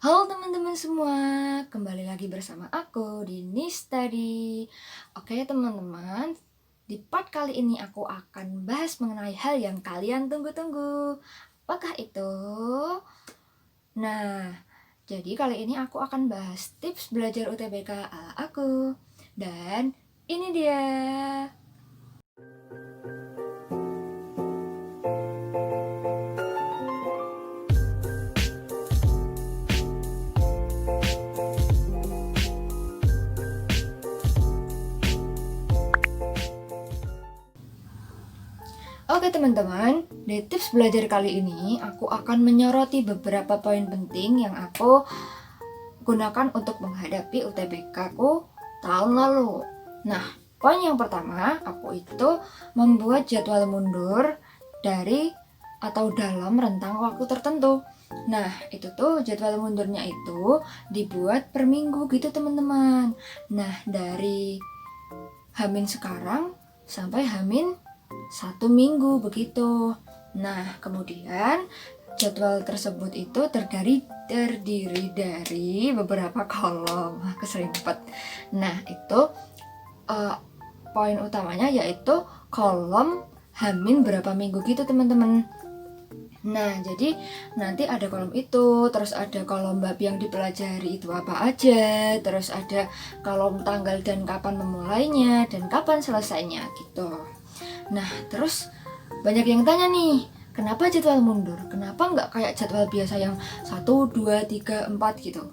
Halo teman-teman semua, kembali lagi bersama aku di Nistadi. Oke teman-teman, di part kali ini aku akan bahas mengenai hal yang kalian tunggu-tunggu. Apakah itu? Nah, jadi kali ini aku akan bahas tips belajar UTBK ala aku. Dan ini dia. Oke teman-teman, di tips belajar kali ini aku akan menyoroti beberapa poin penting yang aku gunakan untuk menghadapi UTBK ku tahun lalu. Nah, poin yang pertama, aku itu membuat jadwal mundur dari atau dalam rentang waktu tertentu. Nah, itu tuh jadwal mundurnya itu dibuat per minggu gitu teman-teman. Nah, dari Hamin sekarang sampai Hamin 1 minggu begitu. Nah, kemudian jadwal tersebut itu terdiri dari beberapa kolom. Keserimpet. Nah, itu poin utamanya yaitu kolom Hamin berapa minggu gitu teman-teman. Nah, jadi nanti ada kolom itu, terus ada kolom bab yang dipelajari itu apa aja, terus ada kolom tanggal dan kapan memulainya, dan kapan selesainya gitu. Nah, terus banyak yang tanya nih, kenapa jadwal mundur? Kenapa nggak kayak jadwal biasa yang 1, 2, 3, 4 gitu?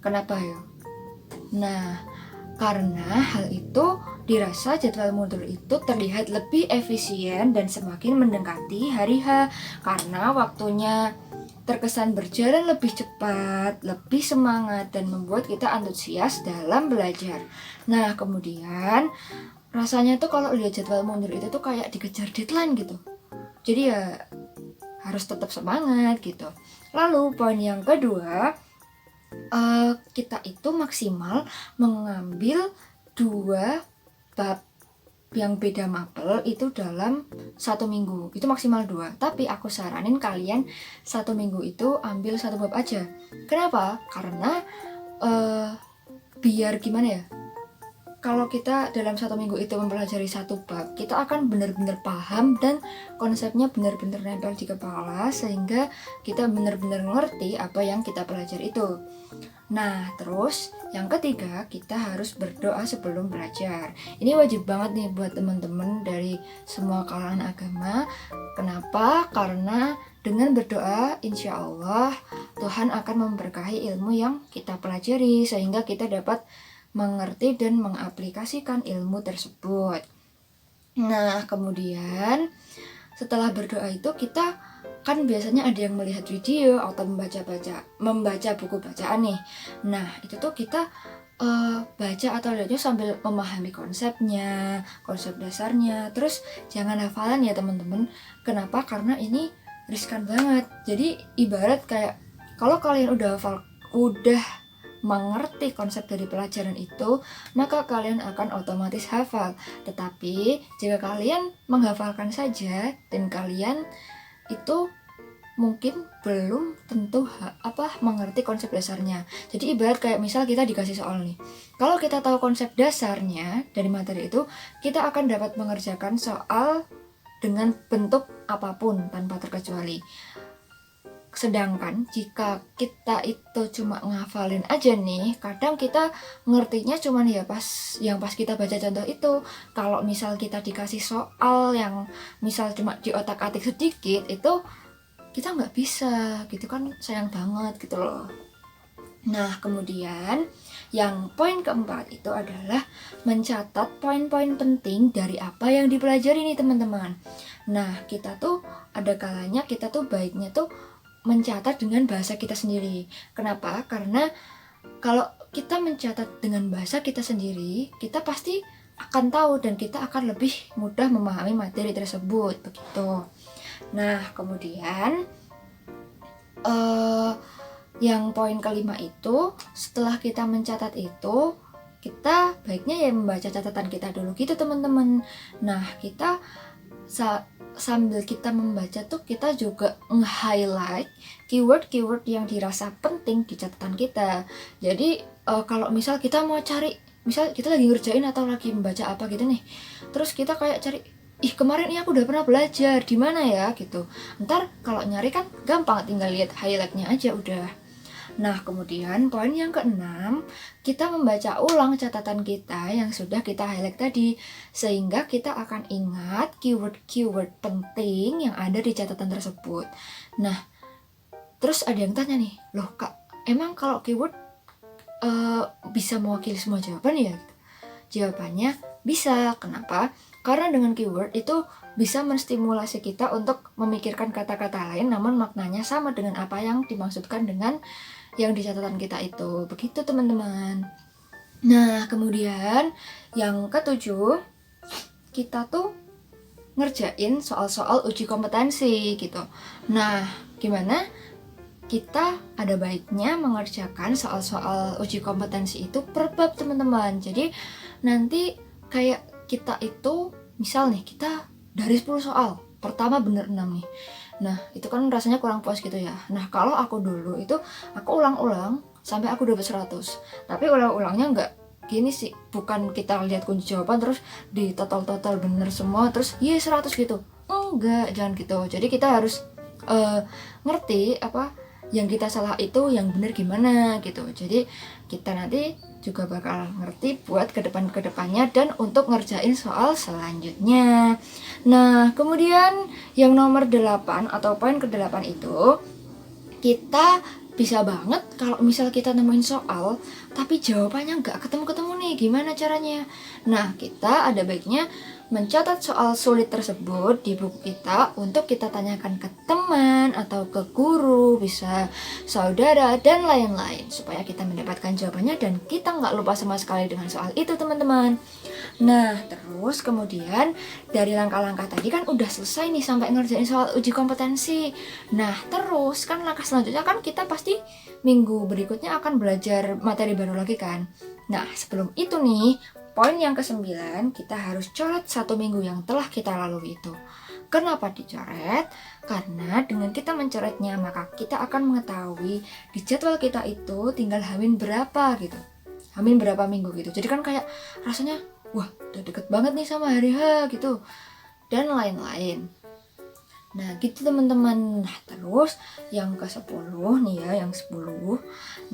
Kenapa ya? Nah, karena hal itu dirasa jadwal mundur itu terlihat lebih efisien dan semakin mendekati hari H karena waktunya terkesan berjalan lebih cepat, lebih semangat dan membuat kita antusias dalam belajar. Nah, kemudian rasanya tuh kalau lihat jadwal mundur itu tuh kayak dikejar deadline gitu. Jadi ya harus tetap semangat gitu. Lalu poin yang kedua, kita itu maksimal mengambil 2 bab yang beda mapel itu dalam 1 minggu. Itu maksimal 2. Tapi aku saranin kalian 1 minggu itu ambil 1 bab aja. Kenapa? Karena biar gimana ya? Kalau kita dalam 1 minggu itu mempelajari 1 bab, kita akan benar-benar paham dan konsepnya benar-benar nempel di kepala sehingga kita benar-benar ngerti apa yang kita pelajari itu. Nah, terus yang ketiga, kita harus berdoa sebelum belajar. Ini wajib banget nih buat teman-teman dari semua kalangan agama. Kenapa? Karena dengan berdoa, insya Allah Tuhan akan memberkahi ilmu yang kita pelajari sehingga kita dapat mengerti dan mengaplikasikan ilmu tersebut. Nah, kemudian setelah berdoa itu kita kan biasanya ada yang melihat video atau membaca buku bacaan nih. Nah, itu tuh kita baca atau lihatnya sambil memahami konsepnya, konsep dasarnya. Terus jangan hafalan ya teman-teman. Kenapa? Karena ini riskan banget. Jadi ibarat kayak kalau kalian udah mengerti konsep dari pelajaran itu, maka kalian akan otomatis hafal. Tetapi jika kalian menghafalkan saja dan kalian itu mungkin belum tentu mengerti konsep dasarnya. Jadi ibarat kayak misal kita dikasih soal nih. Kalau kita tahu konsep dasarnya dari materi itu, kita akan dapat mengerjakan soal dengan bentuk apapun tanpa terkecuali. Sedangkan jika kita itu cuma ngafalin aja nih, kadang kita ngertinya cuma ya pas kita baca contoh itu. Kalau misal kita dikasih soal yang misal cuma di otak-atik sedikit, itu kita nggak bisa gitu kan, sayang banget gitu loh. Nah, kemudian yang poin keempat itu adalah mencatat poin-poin penting dari apa yang dipelajari nih teman-teman. Nah, kita tuh ada kalanya kita tuh baiknya tuh mencatat dengan bahasa kita sendiri. Kenapa? Karena kalau kita mencatat dengan bahasa kita sendiri, kita pasti akan tahu dan kita akan lebih mudah memahami materi tersebut, begitu. Nah, kemudian yang poin kelima itu, setelah kita mencatat itu, kita baiknya ya membaca catatan kita dulu gitu teman-teman. Nah, kita sambil kita membaca tuh kita juga nge-highlight keyword-keyword yang dirasa penting di catatan kita. Jadi kalau misal kita mau cari, misal kita lagi ngerjain atau lagi membaca apa gitu nih, terus kita kayak cari, kemarin ini aku udah pernah belajar di mana ya gitu. Ntar kalau nyari kan gampang, tinggal lihat highlightnya aja udah. Nah, kemudian poin yang keenam, kita membaca ulang catatan kita yang sudah kita highlight tadi, sehingga kita akan ingat keyword-keyword penting yang ada di catatan tersebut. Nah, terus ada yang tanya nih, loh Kak, emang kalau keyword bisa mewakili semua jawaban ya? Jawabannya bisa. Kenapa? Karena dengan keyword itu bisa menstimulasi kita untuk memikirkan kata-kata lain namun maknanya sama dengan apa yang dimaksudkan dengan yang di catatan kita itu. Begitu teman-teman. Nah, kemudian yang ketujuh, kita tuh ngerjain soal-soal uji kompetensi gitu. Nah, gimana? Kita ada baiknya mengerjakan soal-soal uji kompetensi itu per bab teman-teman. Jadi nanti kayak kita itu, misal nih kita dari 10 soal, pertama bener 6 nih. Nah, itu kan rasanya kurang puas gitu ya. Nah, kalau aku dulu itu aku ulang-ulang sampai aku dapat 100. Tapi ulang-ulangnya enggak gini sih, bukan kita lihat kunci jawaban terus di total bener semua terus 100 gitu. Enggak, jangan gitu. Jadi kita harus ngerti apa yang kita salah itu yang bener gimana gitu. Jadi kita nanti juga bakal ngerti buat kedepannya dan untuk ngerjain soal selanjutnya. Nah, kemudian yang nomor 8 atau poin ke-8 itu, kita bisa banget kalau misal kita nemuin soal tapi jawabannya nggak ketemu-ketemu nih, gimana caranya? Nah, kita ada baiknya mencatat soal sulit tersebut di buku kita untuk kita tanyakan ke teman atau ke guru, bisa saudara dan lain-lain, supaya kita mendapatkan jawabannya dan kita nggak lupa sama sekali dengan soal itu teman-teman. Nah, terus kemudian dari langkah-langkah tadi kan udah selesai nih sampai ngerjain soal uji kompetensi. Nah, terus kan langkah selanjutnya kan kita pasti minggu berikutnya akan belajar materi baru lagi kan. Nah, sebelum itu nih, poin yang ke-9, kita harus coret 1 minggu yang telah kita lalui itu. Kenapa dicoret? Karena dengan kita mencoretnya, maka kita akan mengetahui di jadwal kita itu tinggal hamin berapa gitu. Hamin berapa minggu gitu. Jadi kan kayak rasanya, wah udah deket banget nih sama hari H gitu. Dan lain-lain. Nah gitu teman-teman. Nah terus yang ke-10 nih ya, yang 10.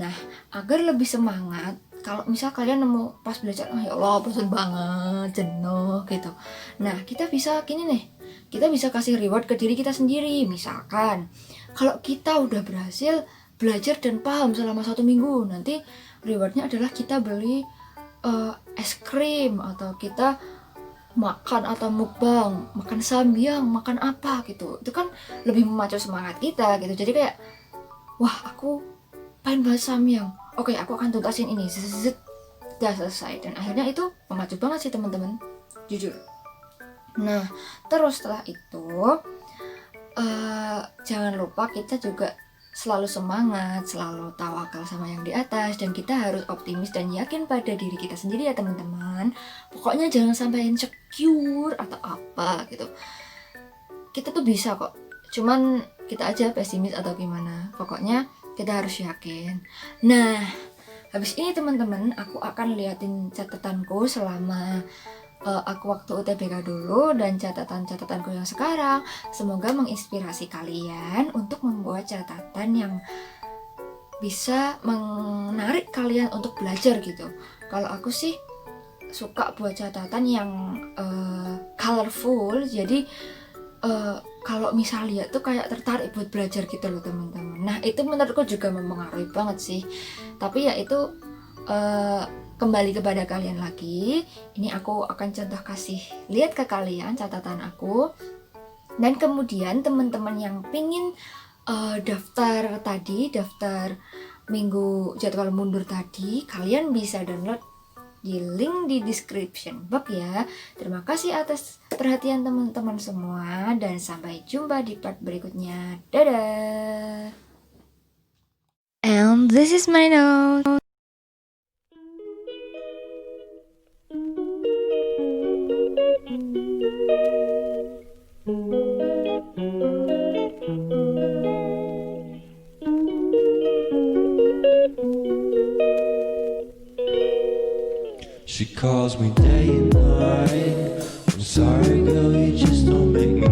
Nah agar lebih semangat, kalau misal kalian nemu pas belajar, ya Allah bosan banget, jenuh gitu. Nah kita bisa gini nih, kita bisa kasih reward ke diri kita sendiri. Misalkan kalau kita udah berhasil belajar dan paham selama 1 minggu, nanti rewardnya adalah kita beli es krim, atau kita makan atau mukbang, makan sambiang, makan apa gitu. Itu kan lebih memacu semangat kita gitu. Jadi kayak, wah aku pengen banget samyang, oke aku akan tuntasin ini, udah selesai. Dan akhirnya itu memacu banget sih teman-teman, jujur. Nah terus setelah itu jangan lupa kita juga selalu semangat, selalu tawakal sama yang di atas, dan kita harus optimis dan yakin pada diri kita sendiri ya teman-teman. Pokoknya jangan sampai insecure atau apa gitu. Kita tuh bisa kok, cuman kita aja pesimis atau gimana. Pokoknya kita harus yakin. Nah, habis ini teman-teman, aku akan liatin catatanku selama aku waktu UTBK dulu dan catatan-catatanku yang sekarang. Semoga menginspirasi kalian untuk membuat catatan yang bisa menarik kalian untuk belajar gitu. Kalau aku sih suka buat catatan yang colorful, jadi kalau misal lihat tuh kayak tertarik buat belajar gitu loh teman-teman. Nah itu menurutku juga mempengaruhi banget sih. Tapi ya itu kembali kepada kalian lagi. Ini aku akan contoh kasih lihat ke kalian catatan aku. Dan kemudian teman-teman yang pingin daftar minggu jadwal mundur tadi, kalian bisa download di link di description box ya. Terima kasih atas perhatian teman-teman semua dan sampai jumpa di part berikutnya. Dadah. And this is my note. She calls me day and night. I'm sorry, girl, you just don't make me